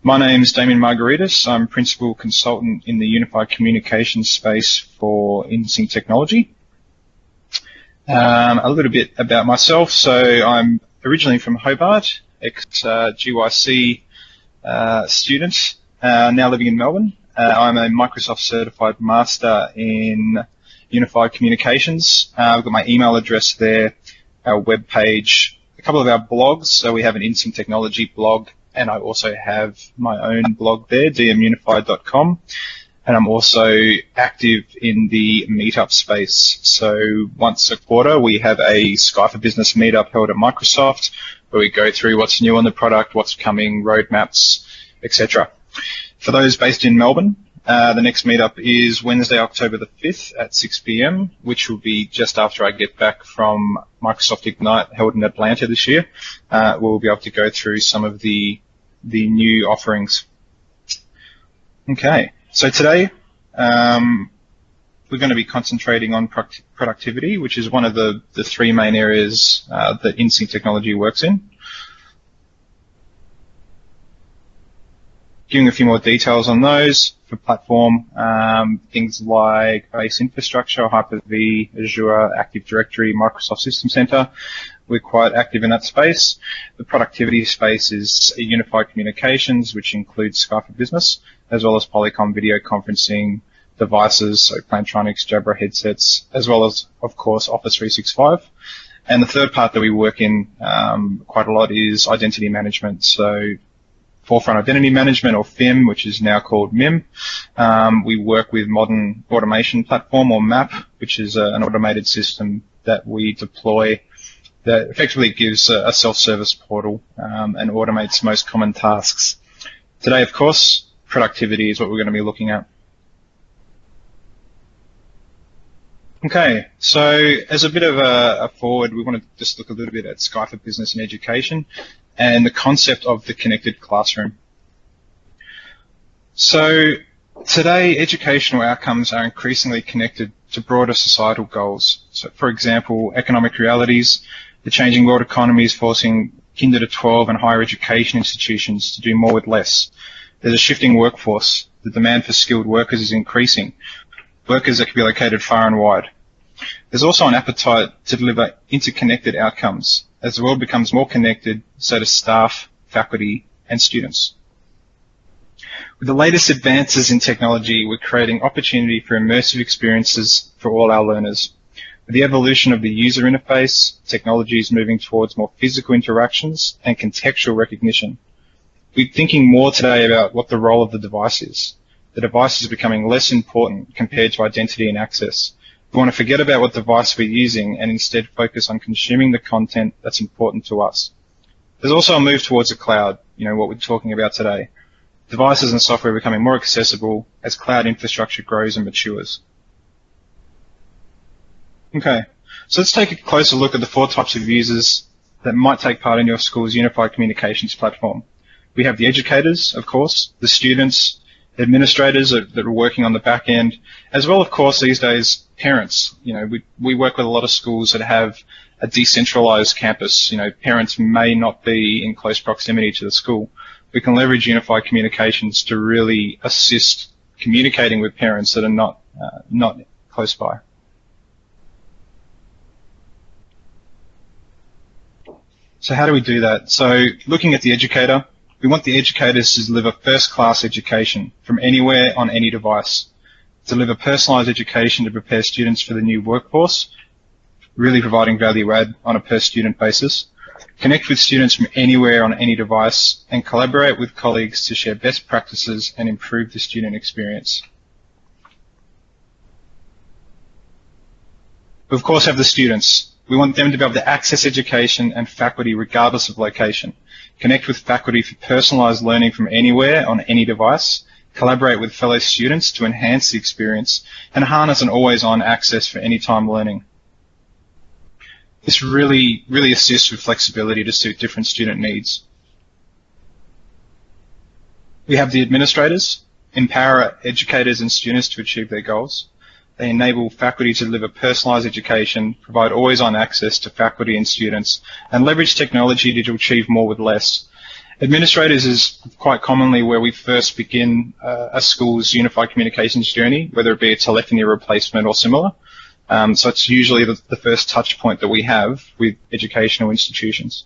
My name is Damien Margaritis. I'm Principal Consultant in the Unified Communications space for InSync Technology. A little bit about myself. So I'm originally from Hobart, ex-GYC student, now living in Melbourne. I'm a Microsoft Certified Master in Unified Communications. I've got my email address there, our web page, a couple of our blogs. So we have an InSync Technology blog, and I also have my own blog there, dmunified.com. And I'm also active in the meetup space. So once a quarter, we have a Skype for Business meetup held at Microsoft, where we go through what's new on the product, what's coming, roadmaps, etc. For those based in Melbourne, the next meetup is Wednesday, October the 5th at 6 p.m., which will be just after I get back from Microsoft Ignite held in Atlanta this year. We'll be able to go through some of the new offerings. Okay, so today we're going to be concentrating on productivity, which is one of the three main areas that InSync Technology works in. Giving a few more details on those for platform, things like base infrastructure, Hyper-V, Azure, Active Directory, Microsoft System Center. We're quite active in that space. The productivity space is unified communications, which includes Skype for Business, as well as Polycom video conferencing devices, so Plantronics, Jabra headsets, as well as, of course, Office 365. And the third part that we work in quite a lot is identity management. So Forefront Identity Management, or FIM, which is now called MIM. We work with Modern Automation Platform, or MAP, which is an automated system that we deploy that effectively gives a self-service portal and automates most common tasks. Today, of course, productivity is what we're going to be looking at. Okay, so as a bit of a forward, we want to just look a little bit at Skype for Business and Education and the concept of the connected classroom. So today, educational outcomes are increasingly connected to broader societal goals. So, for example, economic realities, the changing world economy is forcing Kinder to 12 and higher education institutions to do more with less. There's a shifting workforce. The demand for skilled workers is increasing. Workers that can be located far and wide. There's also an appetite to deliver interconnected outcomes. As the world becomes more connected, so do staff, faculty, and students. With the latest advances in technology, we're creating opportunity for immersive experiences for all our learners. With the evolution of the user interface, technology is moving towards more physical interactions and contextual recognition. We're thinking more today about what the role of the device is. The device is becoming less important compared to identity and access. We want to forget about what device we're using and instead focus on consuming the content that's important to us. There's also a move towards the cloud, what we're talking about today. Devices and software are becoming more accessible as cloud infrastructure grows and matures. Okay, so let's take a closer look at the four types of users that might take part in your school's unified communications platform. We have the educators, of course, the students, administrators that are working on the back end, as well, of course, these days, parents. We work with a lot of schools that have a decentralized campus. Parents may not be in close proximity to the school. We can leverage unified communications to really assist communicating with parents that are not close by. So how do we do that? So looking at the educator, we want the educators to deliver first-class education from anywhere on any device, deliver personalized education to prepare students for the new workforce, really providing value add on a per-student basis, connect with students from anywhere on any device, and collaborate with colleagues to share best practices and improve the student experience. We, of course, have the students. We want them to be able to access education and faculty regardless of location, connect with faculty for personalized learning from anywhere on any device, collaborate with fellow students to enhance the experience, and harness an always-on access for anytime learning. This really assists with flexibility to suit different student needs. We have the administrators, empower educators and students to achieve their goals. They enable faculty to deliver personalized education, provide always-on access to faculty and students, and leverage technology to achieve more with less. Administrators is quite commonly where we first begin a school's unified communications journey, whether it be a telephony replacement or similar. So it's usually the first touch point that we have with educational institutions.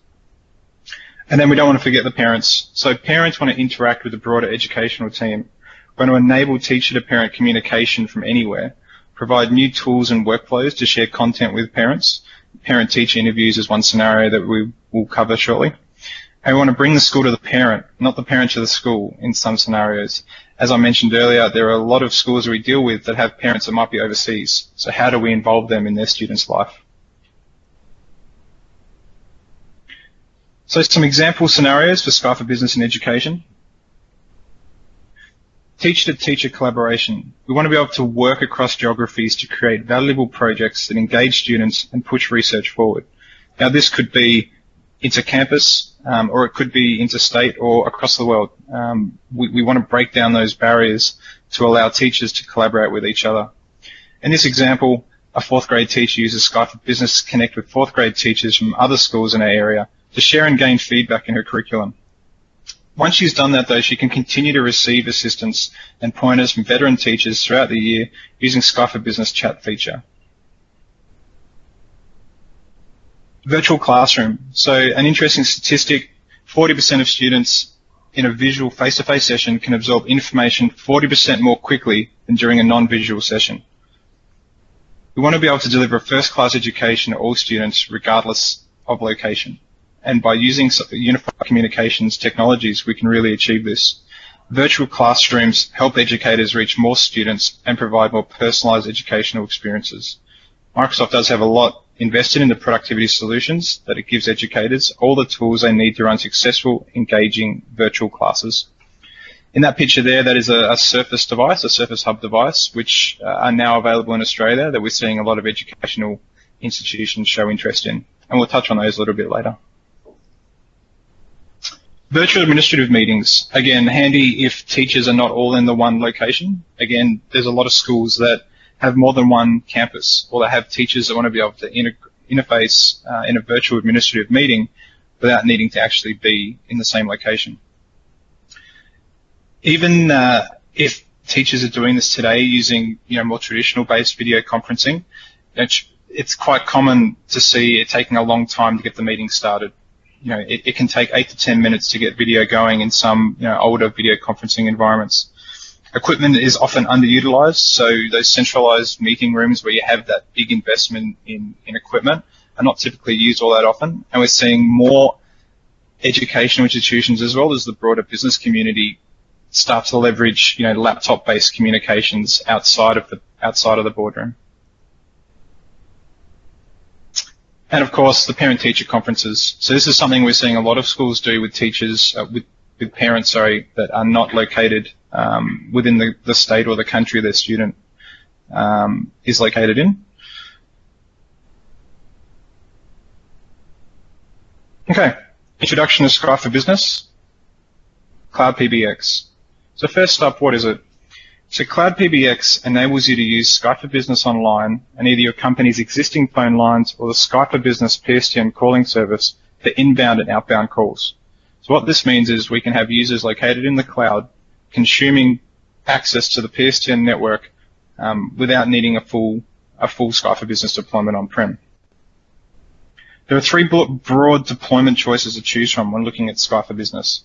And then we don't want to forget the parents. So parents want to interact with the broader educational team. We want to enable teacher-to-parent communication from anywhere, provide new tools and workflows to share content with parents. Parent-teacher interviews is one scenario that we will cover shortly. And we want to bring the school to the parent, not the parent to the school in some scenarios. As I mentioned earlier, there are a lot of schools that we deal with that have parents that might be overseas. So how do we involve them in their students' life? So some example scenarios for Skype for Business and Education. Teacher-to-teacher collaboration. We want to be able to work across geographies to create valuable projects that engage students and push research forward. Now this could be inter-campus, or it could be interstate or across the world. We want to break down those barriers to allow teachers to collaborate with each other. In this example, a fourth grade teacher uses Skype for Business to connect with fourth grade teachers from other schools in our area to share and gain feedback in her curriculum. Once she's done that though, she can continue to receive assistance and pointers from veteran teachers throughout the year using Skype for Business chat feature. Virtual classroom. So an interesting statistic, 40% of students in a visual face-to-face session can absorb information 40% more quickly than during a non-visual session. We want to be able to deliver a first-class education to all students regardless of location. And by using unified communications technologies, we can really achieve this. Virtual classrooms help educators reach more students and provide more personalized educational experiences. Microsoft does have a lot invested in the productivity solutions that it gives educators all the tools they need to run successful, engaging virtual classes. In that picture there, that is a Surface device, a Surface Hub device, which are now available in Australia that we're seeing a lot of educational institutions show interest in. And we'll touch on those a little bit later. Virtual administrative meetings, again, handy if teachers are not all in the one location. Again, there's a lot of schools that have more than one campus, or they have teachers that want to be able to interface in a virtual administrative meeting without needing to actually be in the same location. Even if teachers are doing this today using more traditional based video conferencing, it's quite common to see it taking a long time to get the meeting started. It can take 8 to 10 minutes to get video going in some older video conferencing environments. Equipment is often underutilized, so those centralized meeting rooms where you have that big investment in equipment are not typically used all that often, and we're seeing more educational institutions as well as the broader business community start to leverage laptop-based communications outside of the boardroom. And of course, the parent-teacher conferences. So this is something we're seeing a lot of schools do with teachers, with parents, that are not located within the state or the country their student is located in. Okay, introduction to Skype for Business, Cloud PBX. So first up, what is it? So Cloud PBX enables you to use Skype for Business online and either your company's existing phone lines or the Skype for Business PSTN calling service for inbound and outbound calls. So what this means is we can have users located in the cloud consuming access to the PSTN network without needing a full Skype for Business deployment on-prem. There are three broad deployment choices to choose from when looking at Skype for Business.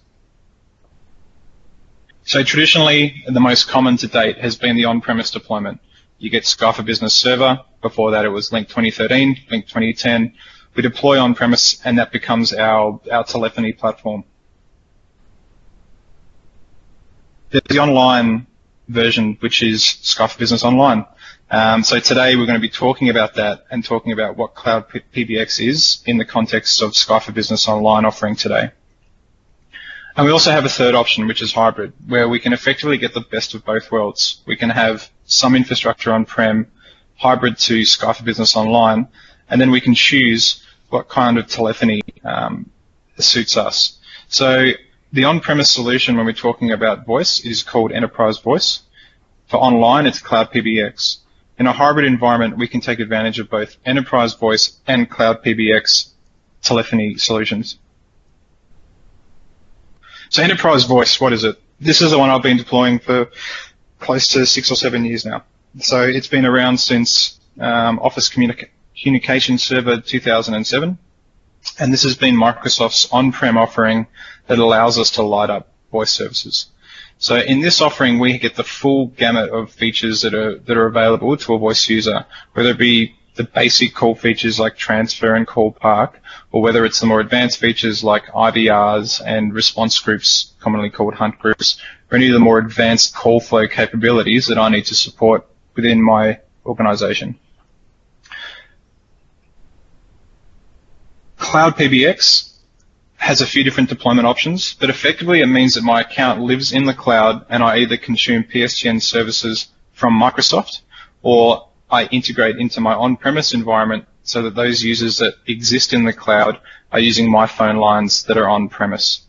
So traditionally, the most common to date has been the on-premise deployment. You get Skype for Business Server. Before that, it was Link 2013, Link 2010. We deploy on-premise, and that becomes our telephony platform. There's the online version, which is Skype for Business Online. So today we're going to be talking about that and talking about what Cloud PBX is in the context of Skype for Business Online offering today. And we also have a third option, which is hybrid, where we can effectively get the best of both worlds. We can have some infrastructure on-prem, hybrid to Skype for Business Online, and then we can choose what kind of telephony suits us. So the on-premise solution when we're talking about voice is called Enterprise Voice. For online, it's Cloud PBX. In a hybrid environment, we can take advantage of both Enterprise Voice and Cloud PBX telephony solutions. So enterprise voice, what is it? This is the one I've been deploying for close to 6 or 7 years now. So it's been around since Office Communication Server 2007. And this has been Microsoft's on-prem offering that allows us to light up voice services. So in this offering, we get the full gamut of features that are available to a voice user, whether it be the basic call features like transfer and call park, or whether it's the more advanced features like IVRs and response groups, commonly called hunt groups, or any of the more advanced call flow capabilities that I need to support within my organization. Cloud PBX has a few different deployment options, but effectively it means that my account lives in the cloud and I either consume PSTN services from Microsoft or I integrate into my on-premise environment so that those users that exist in the cloud are using my phone lines that are on-premise.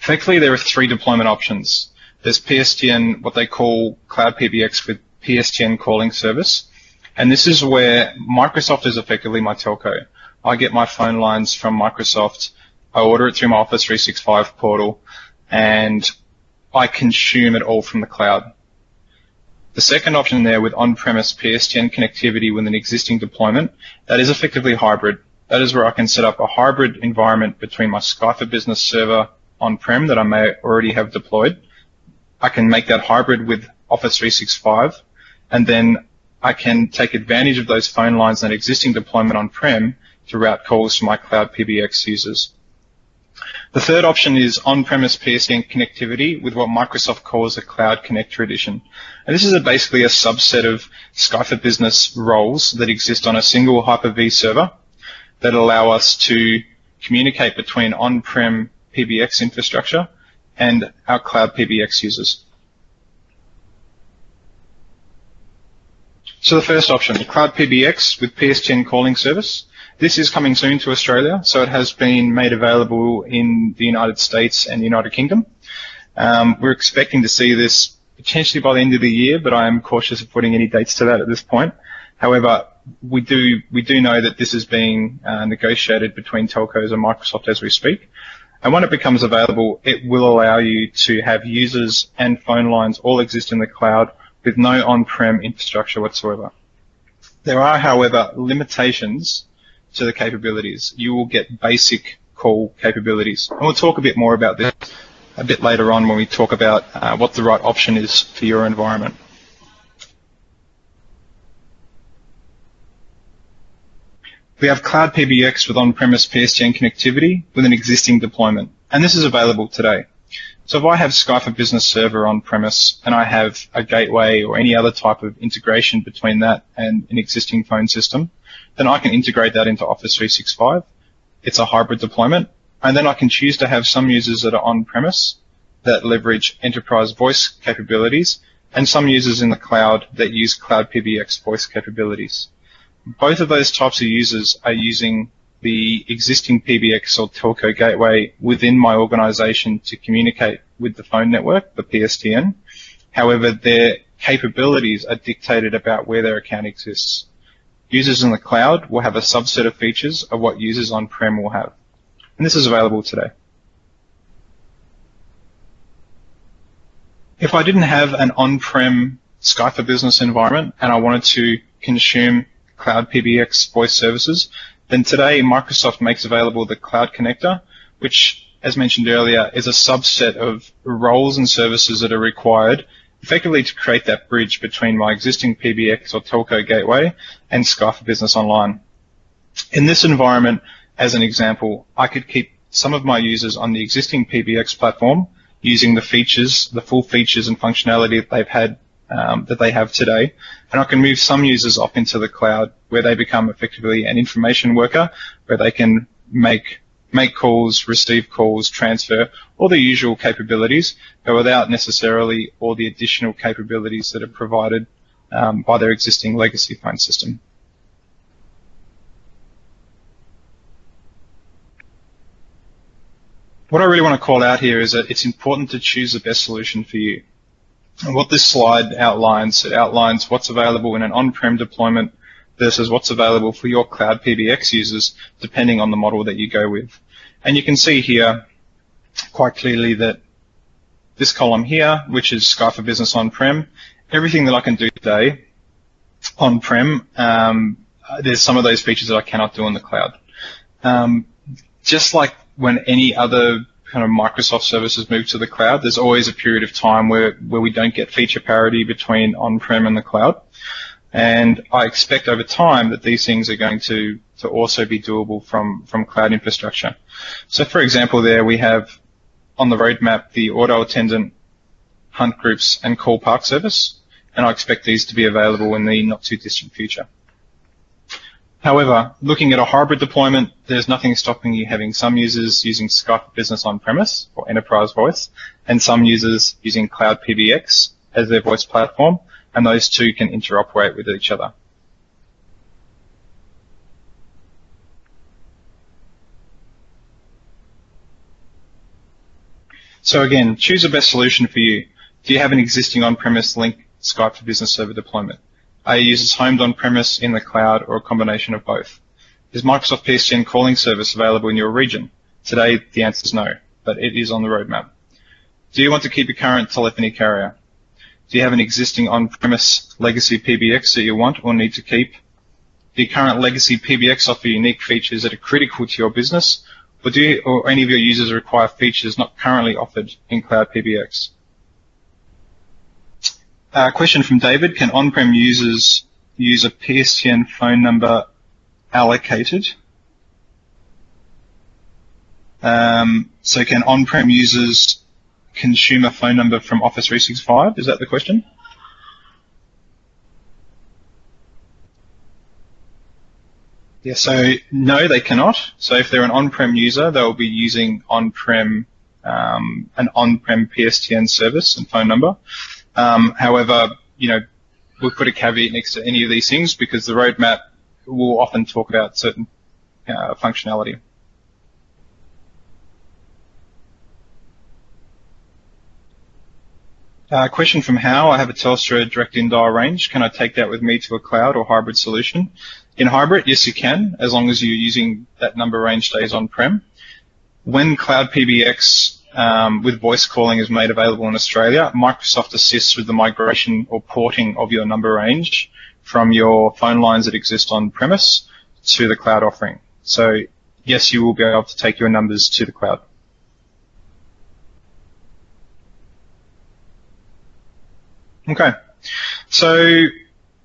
Effectively, there are 3 deployment options. There's PSTN, what they call Cloud PBX with PSTN calling service, and this is where Microsoft is effectively my telco. I get my phone lines from Microsoft, I order it through my Office 365 portal, and I consume it all from the cloud. The second option there with on-premise PSTN connectivity with an existing deployment, that is effectively hybrid. That is where I can set up a hybrid environment between my Skype for Business server on-prem that I may already have deployed. I can make that hybrid with Office 365, and then I can take advantage of those phone lines and existing deployment on-prem to route calls to my Cloud PBX users. The third option is on-premise PSTN connectivity with what Microsoft calls a Cloud Connector Edition. And this is basically a subset of Skype for Business roles that exist on a single Hyper-V server that allow us to communicate between on-prem PBX infrastructure and our Cloud PBX users. So the first option, the Cloud PBX with PSTN calling service. This is coming soon to Australia, so it has been made available in the United States and the United Kingdom. We're expecting to see this potentially by the end of the year, but I am cautious of putting any dates to that at this point. However, we do know that this is being negotiated between telcos and Microsoft as we speak. And when it becomes available, it will allow you to have users and phone lines all exist in the cloud with no on-prem infrastructure whatsoever. There are, however, limitations to the capabilities. You will get basic call capabilities. And we'll talk a bit more about this a bit later on when we talk about what the right option is for your environment. We have Cloud PBX with on-premise PSTN connectivity with an existing deployment, and this is available today. So if I have Skype for Business server on-premise and I have a gateway or any other type of integration between that and an existing phone system, then I can integrate that into Office 365. It's a hybrid deployment, and then I can choose to have some users that are on-premise that leverage enterprise voice capabilities and some users in the cloud that use Cloud PBX voice capabilities. Both of those types of users are using the existing PBX or telco gateway within my organization to communicate with the phone network, the PSTN. However, their capabilities are dictated about where their account exists. Users in the cloud will have a subset of features of what users on-prem will have. And this is available today. If I didn't have an on-prem Skype for Business environment and I wanted to consume Cloud PBX voice services, then today Microsoft makes available the Cloud Connector, which, as mentioned earlier, is a subset of roles and services that are required effectively to create that bridge between my existing PBX or telco gateway and Skype for Business Online. In this environment, as an example, I could keep some of my users on the existing PBX platform using the features, the full features and functionality that they've had, that they have today, and I can move some users off into the cloud where they become effectively an information worker, where they can make calls, receive calls, transfer, all the usual capabilities, but without necessarily all the additional capabilities that are provided by their existing legacy phone system. What I really want to call out here is that it's important to choose the best solution for you. And what this slide outlines, it outlines what's available in an on-prem deployment versus what's available for your Cloud PBX users, depending on the model that you go with. And you can see here quite clearly that this column here, which is Skype for Business on-prem, everything that I can do today on-prem, there's some of those features that I cannot do on the cloud. Just like when any other kind of Microsoft services move to the cloud, there's always a period of time where we don't get feature parity between on-prem and the cloud. And I expect over time that these things are going to also be doable from cloud infrastructure. So for example, there we have on the roadmap the auto attendant, hunt groups, and call park service, and I expect these to be available in the not too distant future. However, looking at a hybrid deployment, there's nothing stopping you having some users using Skype for Business on-premise or enterprise voice, and some users using Cloud PBX as their voice platform, and those two can interoperate with each other. So again, choose the best solution for you. Do you have an existing on-premise link Skype for Business server deployment? Are your users homed on-premise, in the cloud, or a combination of both? Is Microsoft PSTN calling service available in your region? Today, the answer is no, but it is on the roadmap. Do you want to keep your current telephony carrier? Do you have an existing on-premise legacy PBX that you want or need to keep? Do your current legacy PBX offer unique features that are critical to your business, or do any of your users require features not currently offered in Cloud PBX? Question from David, can on-prem users use a PSTN phone number allocated? So can on-prem users consume a phone number from Office 365? Is that the question? Yeah, so no, they cannot. So if they're an on-prem user, they'll be using on-prem, an on-prem PSTN service and phone number. However, we'll put a caveat next to any of these things because the roadmap will often talk about certain functionality. Question from How. I have a Telstra direct in-dial range. Can I take that with me to a cloud or hybrid solution? In hybrid, yes, you can, as long as you're using that number range stays on-prem. When Cloud PBX with voice calling is made available in Australia, Microsoft assists with the migration or porting of your number range from your phone lines that exist on-premise to the cloud offering. So, yes, you will be able to take your numbers to the cloud. Okay, so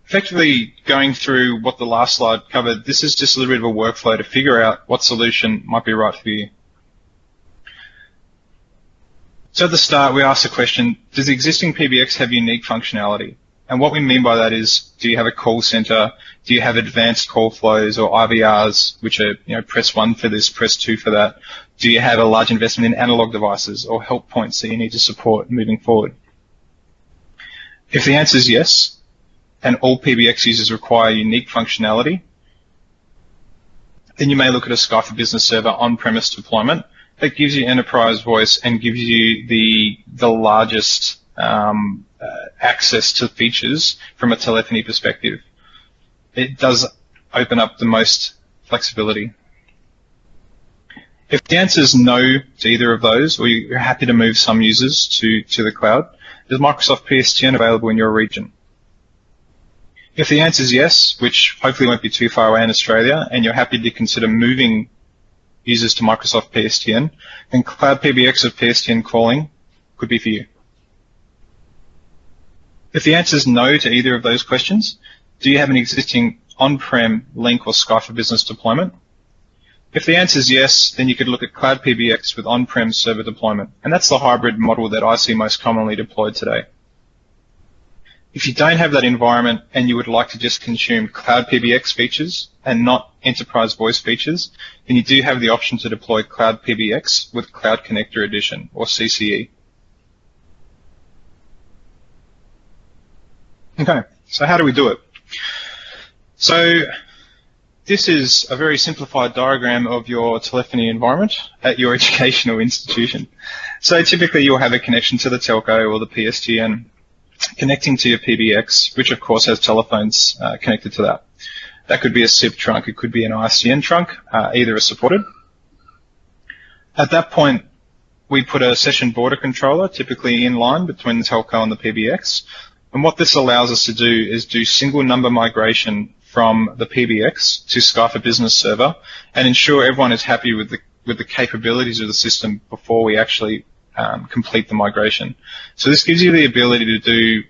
effectively going through what the last slide covered, this is just a little bit of a workflow to figure out what solution might be right for you. So at the start, we asked the question, does the existing PBX have unique functionality? And what we mean by that is, do you have a call center? Do you have advanced call flows or IVRs, which are, press 1 for this, press 2 for that? Do you have a large investment in analog devices or help points that you need to support moving forward? If the answer is yes, and all PBX users require unique functionality, then you may look at a Skype for Business server on-premise deployment that gives you enterprise voice and gives you the largest access to features from a telephony perspective. It does open up the most flexibility. If the answer is no to either of those, or you're happy to move some users to the cloud, is Microsoft PSTN available in your region? If the answer is yes, which hopefully won't be too far away in Australia, and you're happy to consider moving users to Microsoft PSTN, then Cloud PBX of PSTN calling could be for you. If the answer is no to either of those questions, do you have an existing on-prem Link or Skype for Business deployment? If the answer is yes, then you could look at Cloud PBX with on-prem server deployment, and that's the hybrid model that I see most commonly deployed today. If you don't have that environment and you would like to just consume Cloud PBX features and not enterprise voice features, then you do have the option to deploy Cloud PBX with Cloud Connector Edition, or CCE. Okay, so how do we do it? So this is a very simplified diagram of your telephony environment at your educational institution. So typically you'll have a connection to the telco or the PSTN connecting to your PBX, which of course has telephones connected to that. That could be a SIP trunk, it could be an ISDN trunk, either are supported. At that point, we put a session border controller typically in line between the telco and the PBX. And what this allows us to do is do single number migration from the PBX to Skype for Business server and ensure everyone is happy with the capabilities of the system before we actually complete the migration. So this gives you the ability to do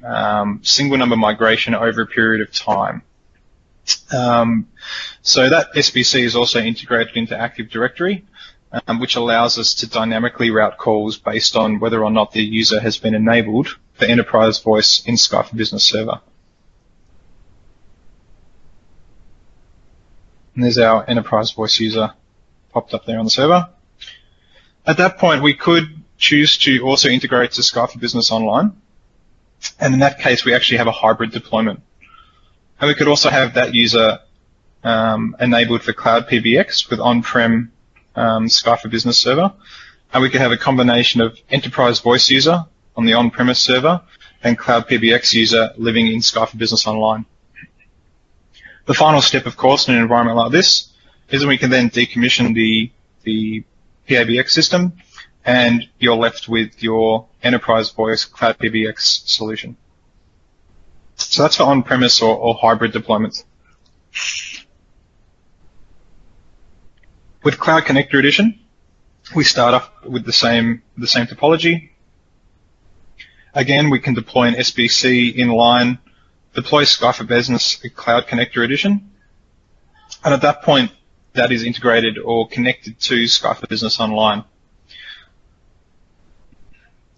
single number migration over a period of time. So that SBC is also integrated into Active Directory, which allows us to dynamically route calls based on whether or not the user has been enabled for enterprise voice in Skype for Business server. And there's our enterprise voice user popped up there on the server. At that point, we could choose to also integrate to Skype for Business Online. And in that case, we actually have a hybrid deployment. And we could also have that user enabled for Cloud PBX with on-prem Skype for Business server. And we could have a combination of enterprise voice user on the on-premise server and Cloud PBX user living in Skype for Business Online. The final step, of course, in an environment like this is that we can then decommission the PABX system and you're left with your enterprise voice Cloud PBX solution. So that's for on-premise or hybrid deployments. With Cloud Connector Edition, we start off with the same topology. Again, we can deploy an SBC in line, deploy Skype for Business Cloud Connector Edition, and at that point, that is integrated or connected to Skype for Business Online.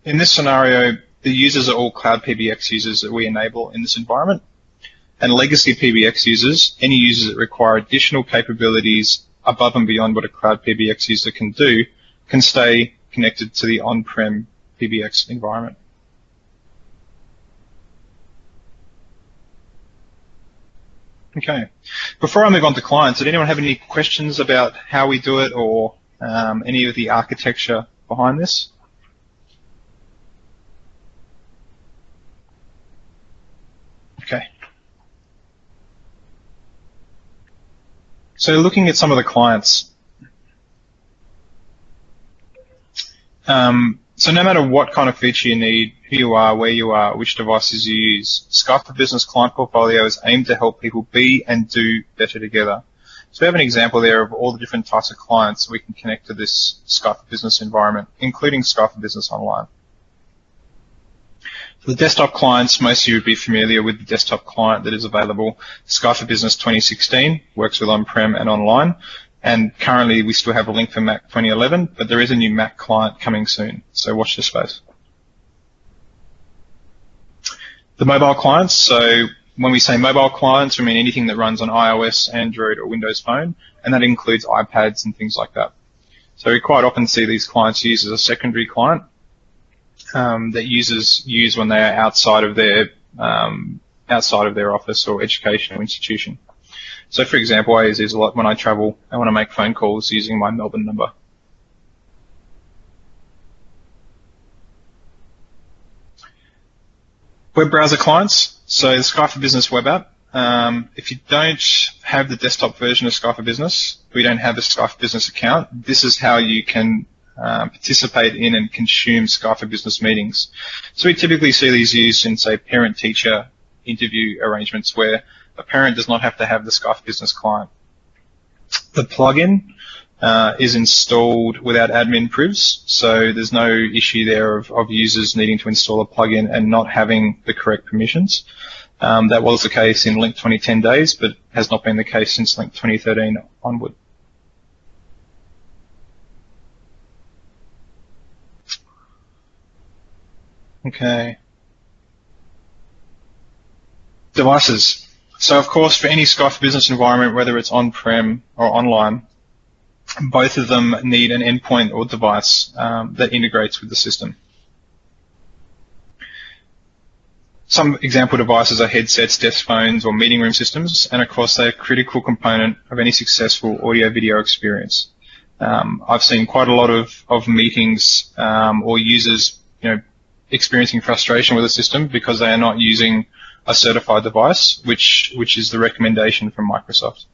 In this scenario, the users are all Cloud PBX users that we enable in this environment, and legacy PBX users, any users that require additional capabilities above and beyond what a Cloud PBX user can do, can stay connected to the on-prem PBX environment. Okay. Before I move on to clients, did anyone have any questions about how we do it or any of the architecture behind this? Okay. So looking at some of the clients, so no matter what kind of feature you need, who you are, where you are, which devices you use, Skype for Business client portfolio is aimed to help people be and do better together. So we have an example there of all the different types of clients we can connect to this Skype for Business environment, including Skype for Business Online. For the desktop clients, most of you would be familiar with the desktop client that is available. Skype for Business 2016 works with on-prem and online. And currently, we still have a link for Mac 2011, but there is a new Mac client coming soon, so watch this space. The mobile clients, so when we say mobile clients, we mean anything that runs on iOS, Android, or Windows Phone, and that includes iPads and things like that. So we quite often see these clients used as a secondary client that users use when they are outside of their office or educational institution. So, for example, I use these a lot when I travel and want to make phone calls using my Melbourne number. Web browser clients. So the Skype for Business web app. If you don't have the desktop version of Skype for Business, we don't have a Skype for Business account. This is how you can participate in and consume Skype for Business meetings. So we typically see these used in, say, parent-teacher interview arrangements where a parent does not have to have the Skype for Business client. The plugin is installed without admin privs, so there's no issue there of users needing to install a plugin and not having the correct permissions. That was the case in Link 2010 days, but has not been the case since Link 2013 onward. Okay. Devices. So, of course, for any Skype for Business environment, whether it's on-prem or online, both of them need an endpoint or device that integrates with the system. Some example devices are headsets, desk phones, or meeting room systems, and of course they're a critical component of any successful audio-video experience. I've seen quite a lot of meetings or users, experiencing frustration with the system because they are not using a certified device, which is the recommendation from Microsoft.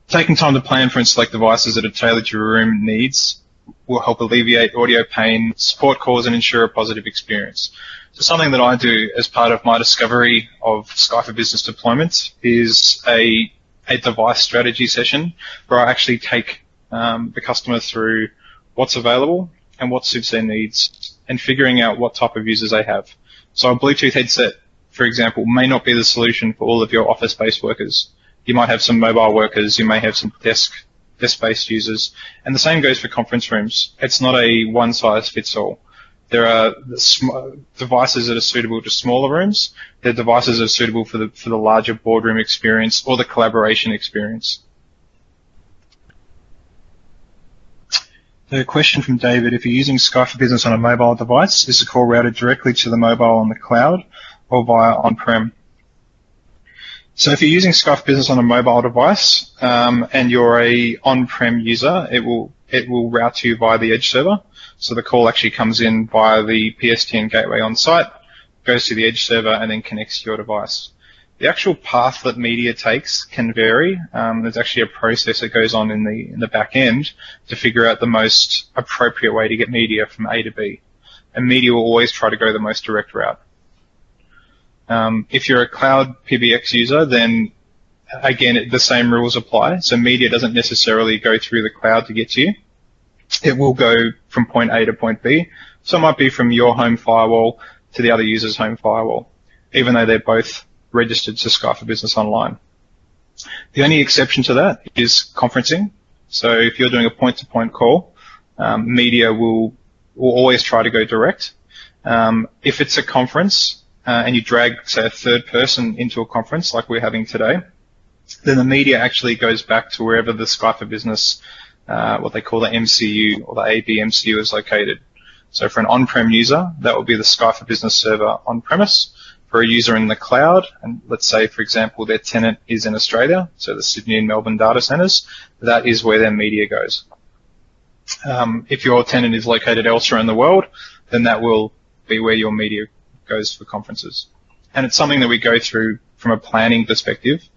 Taking time to plan for and select devices that are tailored to your room needs will help alleviate audio pain, support calls, and ensure a positive experience. So something that I do as part of my discovery of Skype for Business deployments is a device strategy session where I actually take the customer through what's available and what suits their needs and figuring out what type of users they have. So a Bluetooth headset, for example, may not be the solution for all of your office-based workers. You might have some mobile workers, you may have some desk-based users, and the same goes for conference rooms. It's not a one-size-fits-all. There are devices that are suitable to smaller rooms. There are devices that are suitable for the larger boardroom experience or the collaboration experience. The question from David, if you're using Skype for Business on a mobile device, is the call routed directly to the mobile on the cloud or via on-prem? So if you're using Skype for Business on a mobile device and you're a on-prem user, it will route you via the Edge server. So the call actually comes in via the PSTN gateway on site, goes to the Edge server, and then connects to your device. The actual path that media takes can vary. There's actually a process that goes on in the back end to figure out the most appropriate way to get media from A to B. And media will always try to go the most direct route. If you're a cloud PBX user, then again, the same rules apply. So media doesn't necessarily go through the cloud to get to you. It will go from point A to point B. So it might be from your home firewall to the other user's home firewall, even though they're both registered to Skype for Business Online. The only exception to that is conferencing. So if you're doing a point-to-point call, media will always try to go direct. If it's a conference and you drag, say, a third person into a conference like we're having today, then the media actually goes back to wherever the Skype for Business, what they call the MCU or the AB MCU is located. So for an on-prem user, that will be the Skype for Business server on-premise. For a user in the cloud, and let's say, for example, their tenant is in Australia, so the Sydney and Melbourne data centers, that is where their media goes. If your tenant is located elsewhere in the world, then that will be where your media goes for conferences. And it's something that we go through from a planning perspective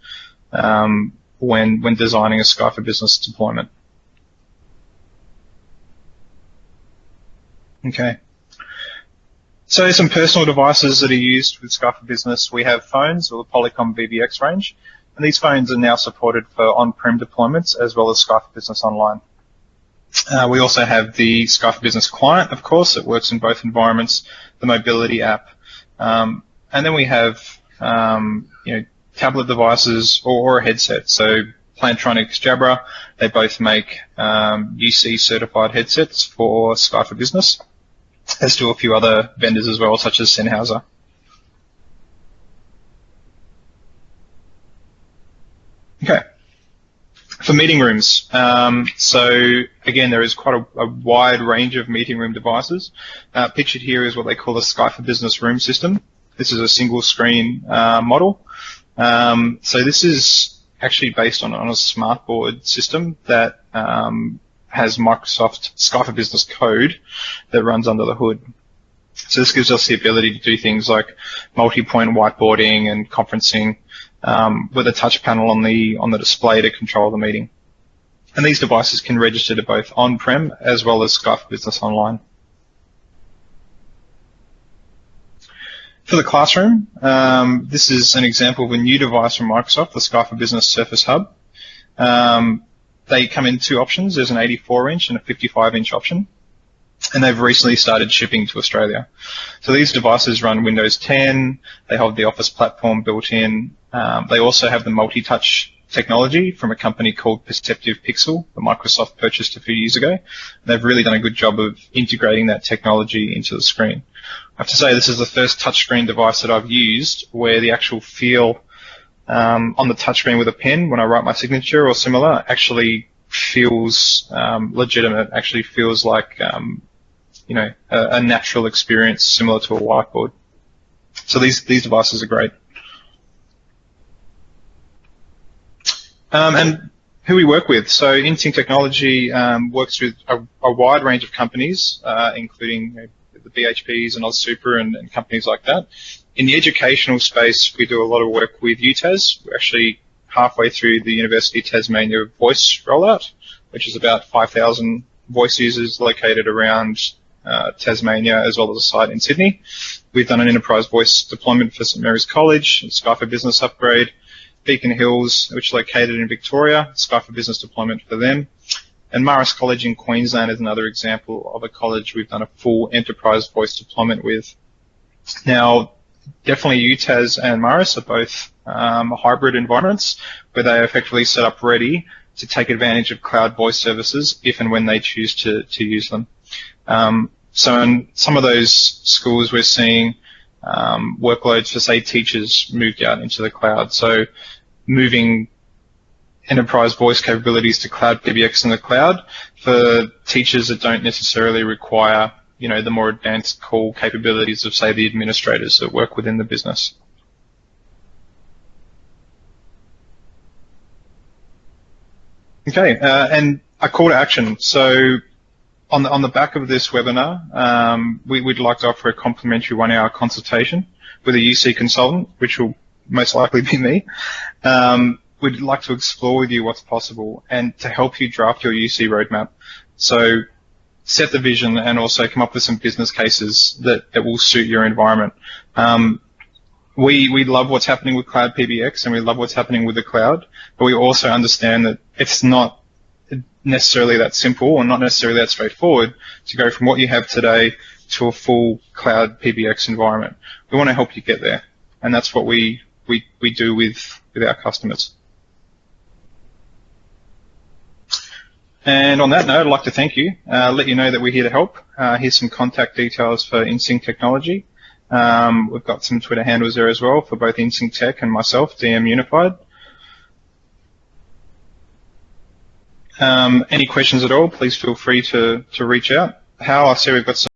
when designing a Skype for Business deployment. Okay. So some personal devices that are used with Skype for Business, we have phones or the Polycom VBX range, and these phones are now supported for on-prem deployments as well as Skype for Business Online. We also have the Skype for Business client, of course, that works in both environments, the mobility app, and then we have tablet devices or a headset. So Plantronics, Jabra, they both make UC certified headsets for Skype for Business, as do a few other vendors as well, such as Sennheiser. Okay. For meeting rooms, so again, there is quite a wide range of meeting room devices. Pictured here is what they call the Skype for Business room system. This is a single screen model. So this is actually based on a smartboard system that has Microsoft Skype for Business code that runs under the hood. So this gives us the ability to do things like multi-point whiteboarding and conferencing with a touch panel on the display to control the meeting. And these devices can register to both on-prem as well as Skype for Business Online. For the classroom, this is an example of a new device from Microsoft, the Skype for Business Surface Hub. They come in two options. There's an 84-inch and a 55-inch option, and they've recently started shipping to Australia. So these devices run Windows 10. They have the Office platform built in. They also have the multi-touch technology from a company called Perceptive Pixel that Microsoft purchased a few years ago. They've really done a good job of integrating that technology into the screen. I have to say this is the first touchscreen device that I've used where the actual feel on the touchscreen with a pen when I write my signature or similar actually feels legitimate, actually feels like a natural experience similar to a whiteboard. So these devices are great. And who we work with. So InSync Technology works with a wide range of companies, including the BHPs and AusSuper and companies like that. In the educational space, we do a lot of work with UTAS. We're actually halfway through the University of Tasmania voice rollout, which is about 5,000 voice users located around Tasmania, as well as a site in Sydney. We've done an enterprise voice deployment for St Mary's College, Skype for Business upgrade, Beacon Hills, which is located in Victoria, Skype for Business deployment for them. And Marist College in Queensland is another example of a college we've done a full enterprise voice deployment with. Now, definitely UTAS and Marist are both hybrid environments where they are effectively set up ready to take advantage of cloud voice services if and when they choose to use them. So in some of those schools, we're seeing workloads for, say, teachers moved out into the cloud. So moving enterprise voice capabilities to Cloud PBX in the cloud for teachers that don't necessarily require, the more advanced call capabilities of, say, the administrators that work within the business. Okay, and a call to action. So on the back of this webinar, we'd like to offer a complimentary 1-hour consultation with a UC consultant, which will most likely be me. We'd like to explore with you what's possible and to help you draft your UC roadmap. So set the vision and also come up with some business cases that will suit your environment. We love what's happening with Cloud PBX and we love what's happening with the cloud, but we also understand that it's not necessarily that simple or not necessarily that straightforward to go from what you have today to a full Cloud PBX environment. We want to help you get there, and that's what we do with our customers. And on that note, I'd like to thank you, let you know that we're here to help. Here's some contact details for InSync Technology. We've got some Twitter handles there as well for both InSync Tech and myself, DM Unified. Any questions at all, please feel free to reach out. I see we've got some